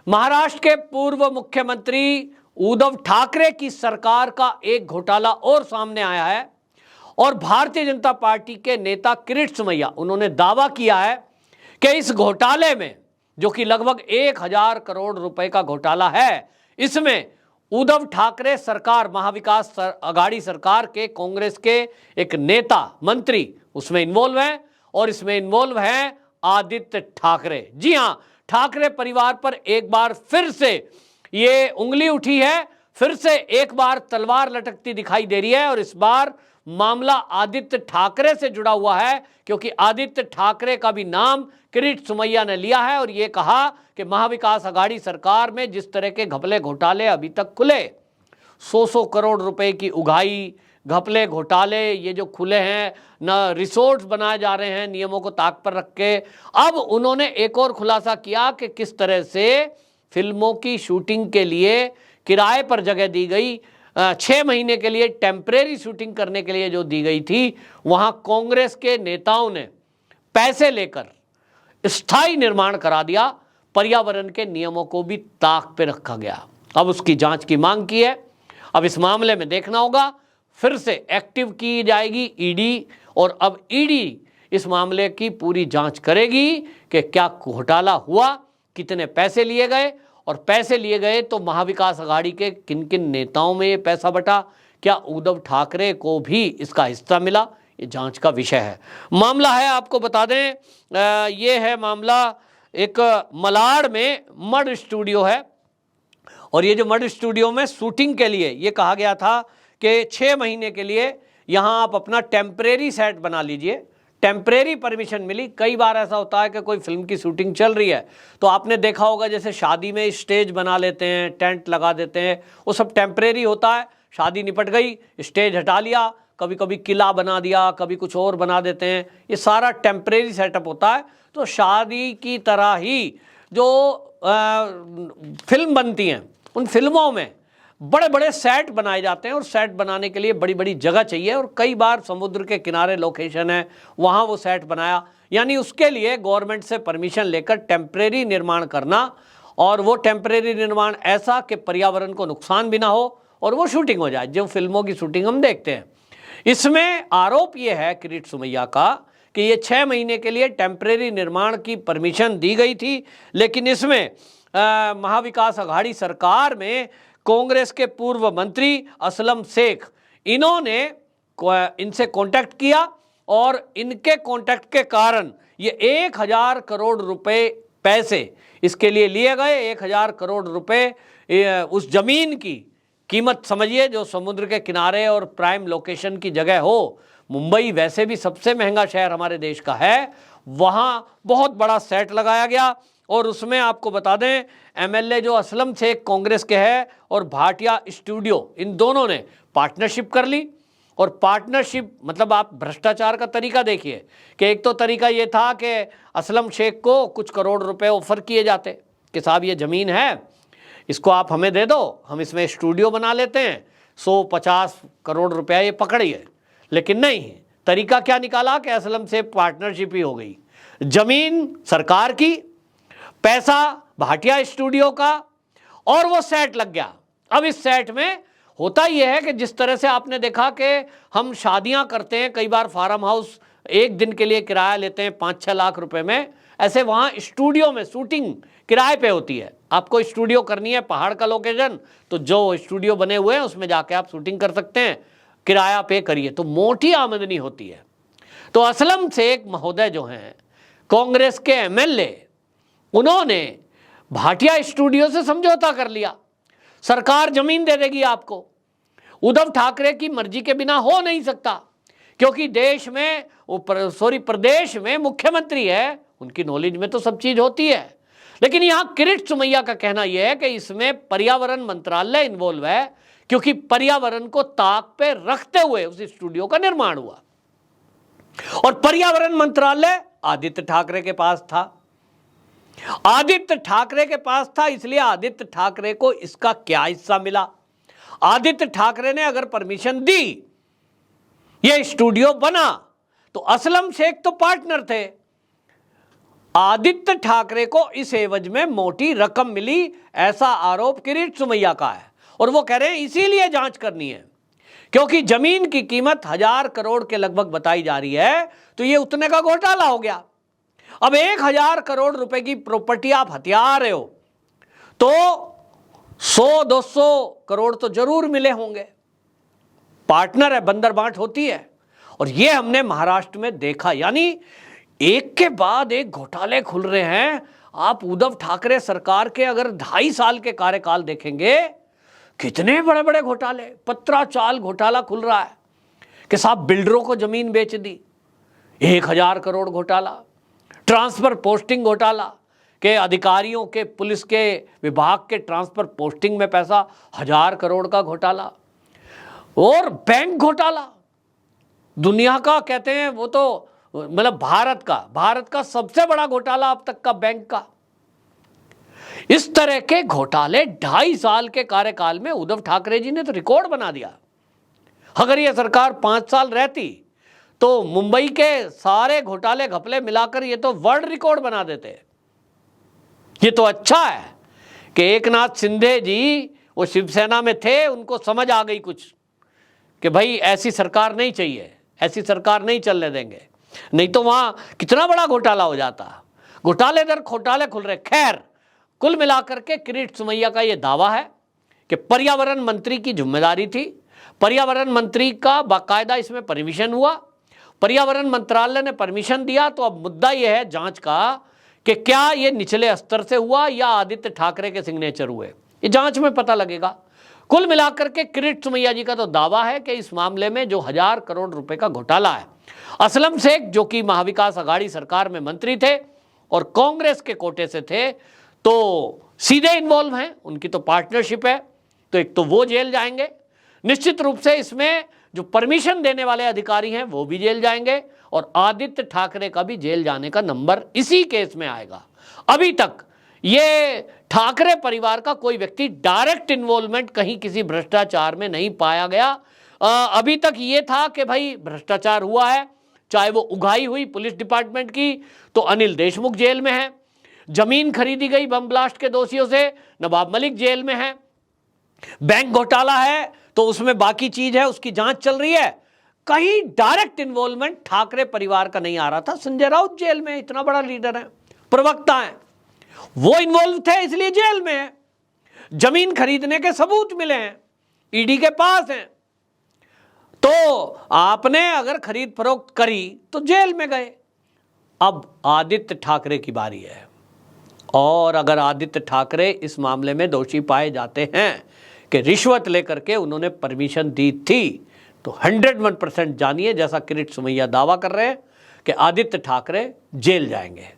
महाराष्ट्र के पूर्व मुख्यमंत्री उद्धव ठाकरे की सरकार का एक घोटाला और सामने आया है और भारतीय जनता पार्टी के नेता किरीट सोमैया उन्होंने दावा किया है कि इस घोटाले में, जो कि लगभग 1000 करोड़ रुपए का घोटाला है, इसमें उद्धव ठाकरे सरकार, महाविकास आघाड़ी सरकार के कांग्रेस के एक नेता मंत्री उसमें इन्वॉल्व हैं और इसमें इन्वॉल्व हैं आदित्य ठाकरे। जी हां, ठाकरे परिवार पर एक बार फिर से ये उंगली उठी है, फिर से एक बार तलवार लटकती दिखाई दे रही है और इस बार मामला आदित्य ठाकरे से जुड़ा हुआ है, क्योंकि आदित्य ठाकरे का भी नाम किरीट सोमैया ने लिया है और यह कहा कि महाविकास आघाड़ी सरकार में जिस तरह के घपले घोटाले अभी तक खुले, 100 करोड़ रुपए की उगाही, घपले घोटाले ये जो खुले हैं, न रिसोर्ट्स बनाए जा रहे हैं नियमों को ताक पर रख के। अब उन्होंने एक और खुलासा किया कि किस तरह से फिल्मों की शूटिंग के लिए किराए पर जगह दी गई, 6 महीने के लिए टेम्परेरी शूटिंग करने के लिए जो दी गई थी, वहां कांग्रेस के नेताओं ने पैसे लेकर स्थायी निर्माण करा दिया, पर्यावरण के नियमों को भी ताक पे रखा गया। अब उसकी जांच की मांग की है। अब इस मामले में देखना होगा, फिर से एक्टिव की जाएगी ईडी और अब ईडी इस मामले की पूरी जांच करेगी कि क्या घोटाला हुआ, कितने पैसे लिए गए और पैसे लिए गए तो महाविकास आघाड़ी के किन किन नेताओं में ये पैसा बटा, क्या उद्धव ठाकरे को भी इसका हिस्सा मिला, ये जांच का विषय है। मामला है, आपको बता दें, ये है मामला एक मलाड में मड स्टूडियो है और ये जो मड स्टूडियो में शूटिंग के लिए ये कहा गया था कि 6 महीने के लिए यहाँ आप अपना टेम्परेरी सेट बना लीजिए, टेम्परेरी परमिशन मिली। कई बार ऐसा होता है कि कोई फिल्म की शूटिंग चल रही है तो आपने देखा होगा जैसे शादी में स्टेज बना लेते हैं, टेंट लगा देते हैं, वो सब टेम्परेरी होता है। शादी निपट गई, स्टेज हटा लिया, कभी कभी किला बना दिया, कभी कुछ और बना देते हैं, ये सारा टेम्परेरी सेटअप होता है। तो शादी की तरह ही जो फिल्म बनती हैं, उन फिल्मों में बड़े बड़े सेट बनाए जाते हैं और सेट बनाने के लिए बड़ी बड़ी जगह चाहिए और कई बार समुद्र के किनारे लोकेशन है, वहाँ वो सेट बनाया, यानी उसके लिए गवर्नमेंट से परमिशन लेकर टेम्परेरी निर्माण करना और वो टेम्परेरी निर्माण ऐसा कि पर्यावरण को नुकसान भी ना हो और वो शूटिंग हो जाए, जो फिल्मों की शूटिंग हम देखते हैं। इसमें आरोप ये है किरीट सोमैया का कि ये 6 महीने के लिए टेम्परेरी निर्माण की परमिशन दी गई थी, लेकिन इसमें महाविकास आघाड़ी सरकार में कांग्रेस के पूर्व मंत्री असलम शेख, इन्होंने इनसे कांटेक्ट किया और इनके कांटेक्ट के कारण ये 1000 करोड़ रुपए पैसे इसके लिए लिए गए। 1000 करोड़ रुपए उस जमीन की कीमत समझिए जो समुद्र के किनारे और प्राइम लोकेशन की जगह हो। मुंबई वैसे भी सबसे महंगा शहर हमारे देश का है, वहाँ बहुत बड़ा सेट लगाया गया और उसमें आपको बता दें एमएलए जो असलम शेख कांग्रेस के हैं और भाटिया स्टूडियो, इन दोनों ने पार्टनरशिप कर ली। और पार्टनरशिप मतलब आप भ्रष्टाचार का तरीका देखिए कि एक तो तरीका ये था कि असलम शेख को कुछ करोड़ रुपए ऑफर किए जाते कि साहब ये ज़मीन है, इसको आप हमें दे दो, हम इसमें स्टूडियो बना लेते हैं, 150 करोड़ रुपया ये पकड़िए। लेकिन नहीं, तरीका क्या निकाला कि असलम से पार्टनरशिप ही हो गई, ज़मीन सरकार की, पैसा भाटिया स्टूडियो का और वो सेट लग गया। अब इस सेट में होता यह है कि जिस तरह से आपने देखा कि हम शादियां करते हैं, कई बार फार्म हाउस एक दिन के लिए किराया लेते हैं 5-6 लाख रुपए में, ऐसे वहाँ स्टूडियो में शूटिंग किराए पे होती है। आपको स्टूडियो करनी है पहाड़ का लोकेशन, तो जो स्टूडियो बने हुए हैं उसमें जाके आप शूटिंग कर सकते हैं, किराया पे करिए, तो मोटी आमदनी होती है। तो असलम शेख महोदय जो हैं कांग्रेस के एमएलए, उन्होंने भाटिया स्टूडियो से समझौता कर लिया, सरकार जमीन दे देगी आपको। उद्धव ठाकरे की मर्जी के बिना हो नहीं सकता, क्योंकि देश में प्रदेश में मुख्यमंत्री है, उनकी नॉलेज में तो सब चीज होती है। लेकिन यहां किरीट सोमैया का कहना यह है कि इसमें पर्यावरण मंत्रालय इन्वॉल्व है, क्योंकि पर्यावरण को ताक पे रखते हुए उस स्टूडियो का निर्माण हुआ और पर्यावरण मंत्रालय आदित्य ठाकरे के पास था। आदित्य ठाकरे के पास था, इसलिए आदित्य ठाकरे को इसका क्या हिस्सा मिला। आदित्य ठाकरे ने अगर परमिशन दी, यह स्टूडियो बना, तो असलम शेख तो पार्टनर थे, आदित्य ठाकरे को इस एवज में मोटी रकम मिली, ऐसा आरोप किरीट सोमैया का है। और वो कह रहे हैं इसीलिए जांच करनी है, क्योंकि जमीन की कीमत 1000 करोड़ के लगभग बताई जा रही है, तो ये उतने का घोटाला हो गया। अब 1000 करोड़ रुपए की प्रॉपर्टी आप हथिया रहे हो, तो 100-200 करोड़ तो जरूर मिले होंगे। पार्टनर है, बंदर बांट होती है। और ये हमने महाराष्ट्र में देखा, यानी एक के बाद एक घोटाले खुल रहे हैं। आप उद्धव ठाकरे सरकार के अगर 2.5 साल के कार्यकाल देखेंगे, कितने बड़े बड़े घोटाले, पत्राचाल घोटाला खुल रहा है कि साहब बिल्डरों को जमीन बेच दी, 1000 करोड़ घोटाला, ट्रांसफर पोस्टिंग घोटाला के अधिकारियों के, पुलिस के विभाग के ट्रांसफर पोस्टिंग में पैसा 1000 करोड़ का घोटाला, और बैंक घोटाला दुनिया का कहते हैं, वो तो मतलब भारत का सबसे बड़ा घोटाला अब तक का बैंक का। इस तरह के घोटाले 2.5 साल के कार्यकाल में उद्धव ठाकरे जी ने तो रिकॉर्ड बना दिया। अगर ये सरकार 5 साल रहती तो मुंबई के सारे घोटाले घपले मिलाकर ये तो वर्ल्ड रिकॉर्ड बना देते। ये तो अच्छा है कि एकनाथ शिंदे जी वो शिवसेना में थे, उनको समझ आ गई कुछ कि भाई ऐसी सरकार नहीं चाहिए, ऐसी सरकार नहीं चलने देंगे, नहीं तो वहां कितना बड़ा घोटाला हो जाता। घोटाले दर घोटाले खुल रहे। खैर, कुल मिलाकर के किरीट सोमैया का यह दावा है कि पर्यावरण मंत्री की जिम्मेदारी थी, पर्यावरण मंत्री का बाकायदा इसमें परमिशन हुआ, पर्यावरण मंत्रालय ने परमिशन दिया। तो अब मुद्दा यह है जांच का कि क्या यह निचले स्तर से हुआ या आदित्य ठाकरे के सिग्नेचर हुए, ये जांच में पता लगेगा। कुल मिलाकर के किरीट सोमैया जी का तो दावा है कि इस मामले में जो 1000 करोड़ रुपए का घोटाला है, असलम शेख जो कि महाविकास आघाड़ी सरकार में मंत्री थे और कांग्रेस के कोटे से थे, तो सीधे इन्वॉल्व हैं, उनकी तो पार्टनरशिप है, तो एक तो वो जेल जाएंगे। निश्चित रूप से इसमें जो परमिशन देने वाले अधिकारी हैं वो भी जेल जाएंगे, और आदित्य ठाकरे का भी जेल जाने का नंबर इसी केस में आएगा। अभी तक ये ठाकरे परिवार का कोई व्यक्ति डायरेक्ट इन्वॉल्वमेंट कहीं किसी भ्रष्टाचार में नहीं पाया गया। अभी तक ये था कि भाई भ्रष्टाचार हुआ है, चाहे वो उगाही हुई पुलिस डिपार्टमेंट की, तो अनिल देशमुख जेल में है, जमीन खरीदी गई बम ब्लास्ट के दोषियों से, नवाब मलिक जेल में है, बैंक घोटाला है तो उसमें बाकी चीज है, उसकी जांच चल रही है। कहीं डायरेक्ट इन्वॉल्वमेंट ठाकरे परिवार का नहीं आ रहा था। संजय राउत जेल में, इतना बड़ा लीडर है, प्रवक्ता है, वो इन्वॉल्व थे इसलिए जेल में है। जमीन खरीदने के सबूत मिले हैं, ईडी के पास हैं, तो आपने अगर खरीद फरोख्त करी तो जेल में गए। अब आदित्य ठाकरे की बारी है, और अगर आदित्य ठाकरे इस मामले में दोषी पाए जाते हैं कि रिश्वत लेकर के उन्होंने परमिशन दी थी, तो 101% जानिए, जैसा किरीट सोमैया दावा कर रहे हैं कि आदित्य ठाकरे जेल जाएंगे।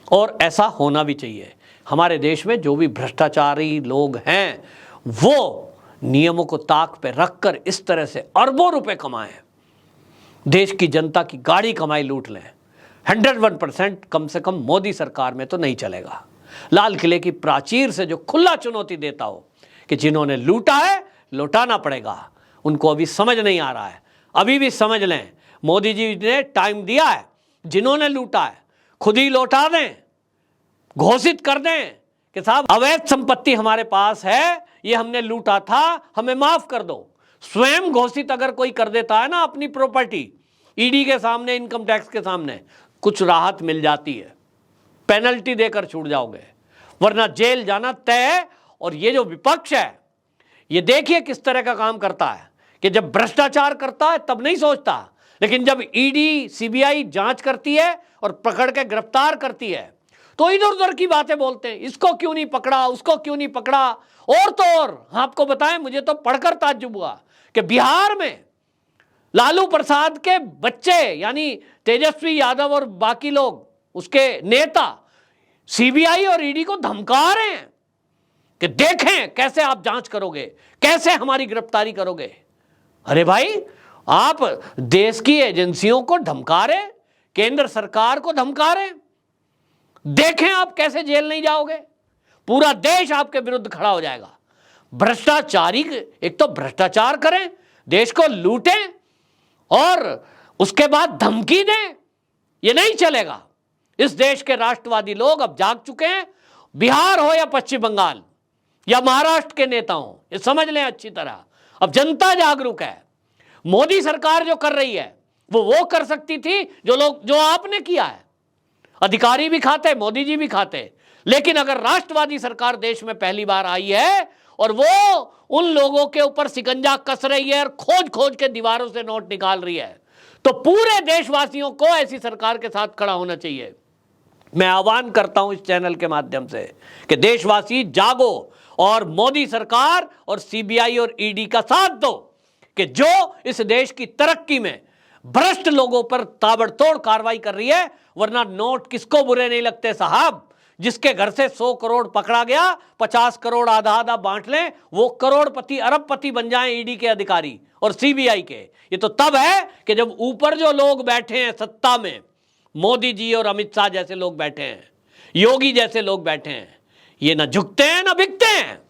और ऐसा होना भी चाहिए। हमारे देश में जो भी भ्रष्टाचारी लोग हैं वो नियमों को ताक पे रखकर इस तरह से अरबों रुपए कमाएं, देश की जनता की गाड़ी कमाई लूट लें, 101% कम से कम मोदी सरकार में तो नहीं चलेगा। लाल किले की प्राचीर से जो खुला चुनौती देता हो कि जिन्होंने लूटा है लौटाना पड़ेगा, उनको अभी समझ नहीं आ रहा है। अभी भी समझ लें, मोदी जी ने टाइम दिया है, जिन्होंने लूटा है खुद ही लौटा दें, घोषित कर दें कि साहब अवैध संपत्ति हमारे पास है, ये हमने लूटा था, हमें माफ कर दो। स्वयं घोषित अगर कोई कर देता है ना अपनी प्रॉपर्टी, ईडी के सामने, इनकम टैक्स के सामने, कुछ राहत मिल जाती है, पेनल्टी देकर छूट जाओगे, वरना जेल जाना तय है। और ये जो विपक्ष है, ये देखिए किस तरह का काम करता है कि जब भ्रष्टाचार करता है तब नहीं सोचता, लेकिन जब ईडी सीबीआई जांच करती है और पकड़ के गिरफ्तार करती है तो इधर उधर की बातें बोलते हैं, इसको क्यों नहीं पकड़ा, उसको क्यों नहीं पकड़ा। और तो और आपको बताएं, मुझे तो पढ़कर ताज्जुब हुआ कि बिहार में लालू प्रसाद के बच्चे यानी तेजस्वी यादव और बाकी लोग, उसके नेता, सीबीआई और ईडी को धमका रहे हैं कि देखें कैसे आप जांच करोगे, कैसे हमारी गिरफ्तारी करोगे। अरे भाई, आप देश की एजेंसियों को धमका रहे, केंद्र सरकार को धमका रहे, देखें आप कैसे जेल नहीं जाओगे। पूरा देश आपके विरुद्ध खड़ा हो जाएगा। भ्रष्टाचारी एक तो भ्रष्टाचार करें, देश को लूटें और उसके बाद धमकी दें, ये नहीं चलेगा। इस देश के राष्ट्रवादी लोग अब जाग चुके हैं। बिहार हो या पश्चिम बंगाल या महाराष्ट्र के नेता हो, ये समझ लें अच्छी तरह, अब जनता जागरूक है। मोदी सरकार जो कर रही है वो कर सकती थी जो आपने किया है। अधिकारी भी खाते, मोदी जी भी खाते, लेकिन अगर राष्ट्रवादी सरकार देश में पहली बार आई है और वो उन लोगों के ऊपर शिकंजा कस रही है और खोज खोज के दीवारों से नोट निकाल रही है, तो पूरे देशवासियों को ऐसी सरकार के साथ खड़ा होना चाहिए। मैं आह्वान करता हूं इस चैनल के माध्यम से कि देशवासी जागो और मोदी सरकार और सीबीआई और ईडी का साथ दो कि जो इस देश की तरक्की में भ्रष्ट लोगों पर ताबड़तोड़ कार्रवाई कर रही है। वरना नोट किसको बुरे नहीं लगते साहब? जिसके घर से 100 करोड़ पकड़ा गया, 50 करोड़ आधा आधा बांट लें, वो करोड़पति अरबपति बन जाएं ईडी के अधिकारी और सीबीआई के। ये तो तब है कि जब ऊपर जो लोग बैठे हैं सत्ता में, मोदी जी और अमित शाह जैसे लोग बैठे हैं, योगी जैसे लोग बैठे हैं, ये ना झुकते हैं ना बिकते हैं।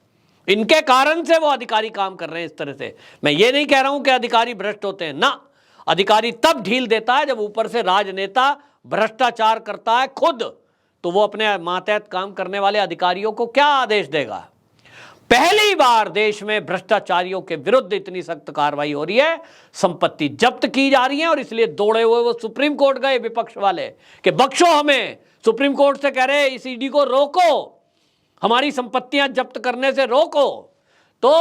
इनके कारण से वो अधिकारी काम कर रहे हैं इस तरह से। मैं ये नहीं कह रहा हूं कि अधिकारी भ्रष्ट होते हैं ना, अधिकारी तब ढील देता है जब ऊपर से राजनेता भ्रष्टाचार करता है खुद, तो वो अपने मातहत काम करने वाले अधिकारियों को क्या आदेश देगा? पहली बार देश में भ्रष्टाचारियों के विरुद्ध इतनी सख्त कार्रवाई हो रही है, संपत्ति जब्त की जा रही है, और इसलिए दौड़े हुए वो सुप्रीम कोर्ट गए विपक्ष वाले कि बख्शो हमें। सुप्रीम कोर्ट से कह रहे इस ईडी को रोको, हमारी संपत्तियां जब्त करने से रोको। तो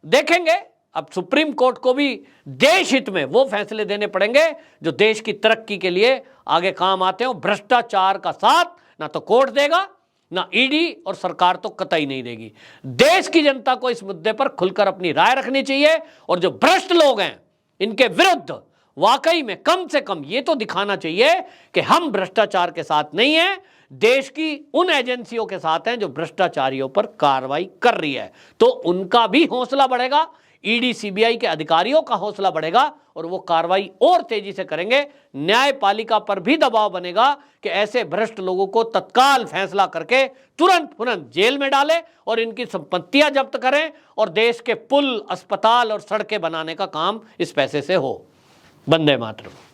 देखेंगे अब सुप्रीम कोर्ट को भी देश हित में वो फैसले देने पड़ेंगे जो देश की तरक्की के लिए आगे काम आते हो। भ्रष्टाचार का साथ ना तो कोर्ट देगा, ना ईडी, और सरकार तो कतई नहीं देगी। देश की जनता को इस मुद्दे पर खुलकर अपनी राय रखनी चाहिए, और जो भ्रष्ट लोग हैं इनके विरुद्ध वाकई में कम से कम ये तो दिखाना चाहिए कि हम भ्रष्टाचार के साथ नहीं हैं, देश की उन एजेंसियों के साथ हैं जो भ्रष्टाचारियों पर कार्रवाई कर रही है। तो उनका भी हौसला बढ़ेगा, ईडी सीबीआई के अधिकारियों का हौसला बढ़ेगा, और वो कार्रवाई और तेजी से करेंगे। न्यायपालिका पर भी दबाव बनेगा कि ऐसे भ्रष्ट लोगों को तत्काल फैसला करके तुरंत जेल में डालें और इनकी संपत्तियां जब्त करें, और देश के पुल, अस्पताल और सड़कें बनाने का काम इस पैसे से हो। वंदे मातरम।